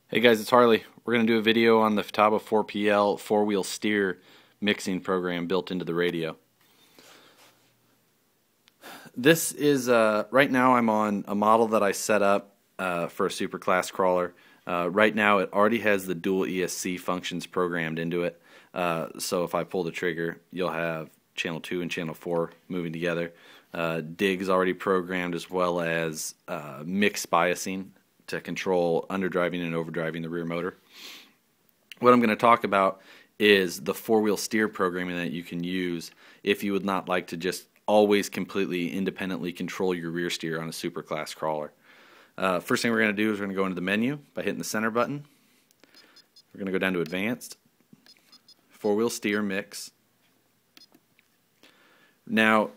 Hey guys, it's Harley. We're going to do a video on the Futaba 4PL four-wheel steer mixing program built into the radio. This is, right now I'm on a model that I set up for a superclass crawler. Right now it already has the dual ESC functions programmed into it. So if I pull the trigger, you'll have channel 2 and channel 4 moving together. DIG is already programmed, as well as mix biasing to control underdriving and overdriving the rear motor. What I'm going to talk about is the four-wheel steer programming that you can use if you would not like to just always completely independently control your rear steer on a superclass crawler. First thing we're going to do is we're going to go into the menu by hitting the center button. We're going to go down to Advanced, Four-Wheel Steer Mix. Now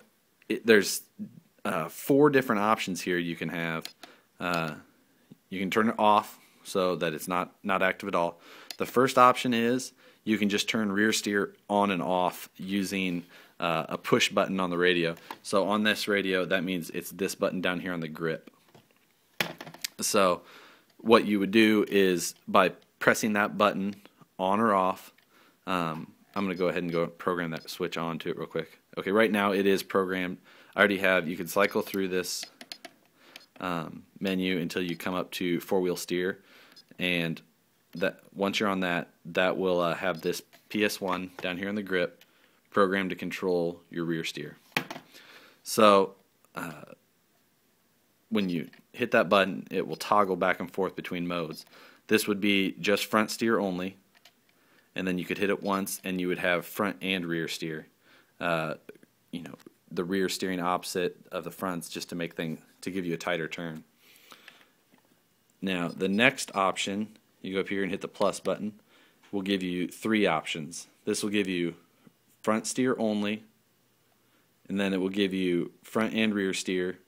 there's 4 different options here you can have. You can turn it off so that it's not active at all. The first option is you can just turn rear steer on and off using a push button on the radio. So on this radio, that means it's this button down here on the grip. So what you would do is by pressing that button on or off, I'm going to go ahead and go program that switch on to it real quick. Okay, right now it is programmed. I already have, you can cycle through this menu until you come up to four-wheel steer, and that once you're on that, that will have this PS1 down here in the grip programmed to control your rear steer. So when you hit that button, it will toggle back and forth between modes. This would be just front steer only, and then you could hit it once and you would have front and rear steer. You know, the rear steering opposite of the fronts, just to make things, to give you a tighter turn. Now the next option, you go up here and hit the plus button, will give you 3 options. This will give you front steer only, and then it will give you front and rear steer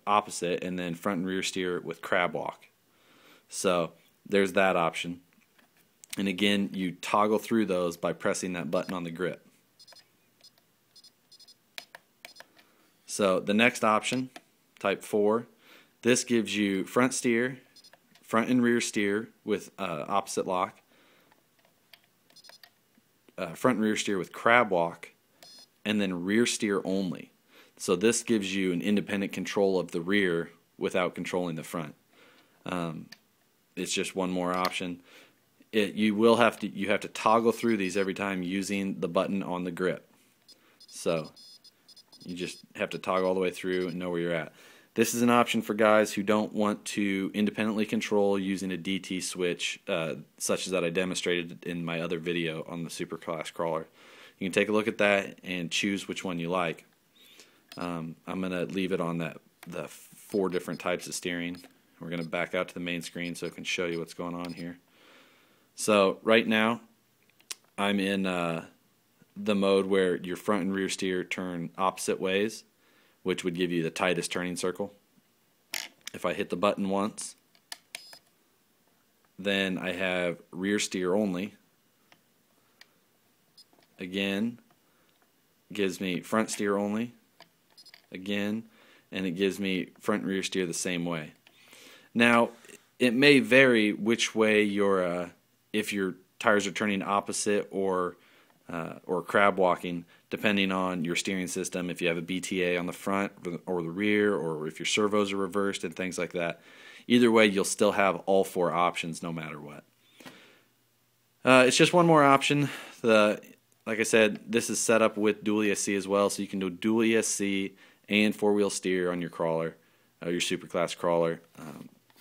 opposite, and then front and rear steer with crab walk. So there's that option. And again, you toggle through those by pressing that button on the grip. So the next option, type 4, this gives you front steer, front and rear steer with opposite lock, front and rear steer with crab walk, and then rear steer only. So this gives you an independent control of the rear without controlling the front. It's just one more option. You have to toggle through these every time using the button on the grip. So you just have to toggle all the way through and know where you're at. This is an option for guys who don't want to independently control using a DT switch, such as that I demonstrated in my other video on the Superclass crawler. You can take a look at that and choose which one you like. I'm going to leave it on the 4 different types of steering. We're going to back out to the main screen so I can show you what's going on here. So right now I'm in the mode where your front and rear steer turn opposite ways, which would give you the tightest turning circle. If I hit the button once, then I have rear steer only. Again, gives me front steer only. Again, and it gives me front and rear steer the same way. Now, it may vary which way if your tires are turning opposite or crab walking, depending on your steering system, if you have a BTA on the front or the rear, or if your servos are reversed and things like that. Either way, you'll still have all 4 options no matter what. It's just one more option. Like I said, this is set up with dual ESC as well, so you can do dual ESC and four-wheel steer on your crawler, your superclass crawler,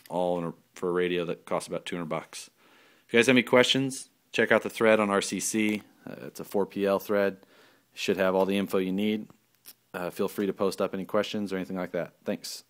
all for a radio that costs about $200. If you guys have any questions, check out the thread on RCC. It's a 4PL thread. Should have all the info you need. Feel free to post up any questions or anything like that. Thanks.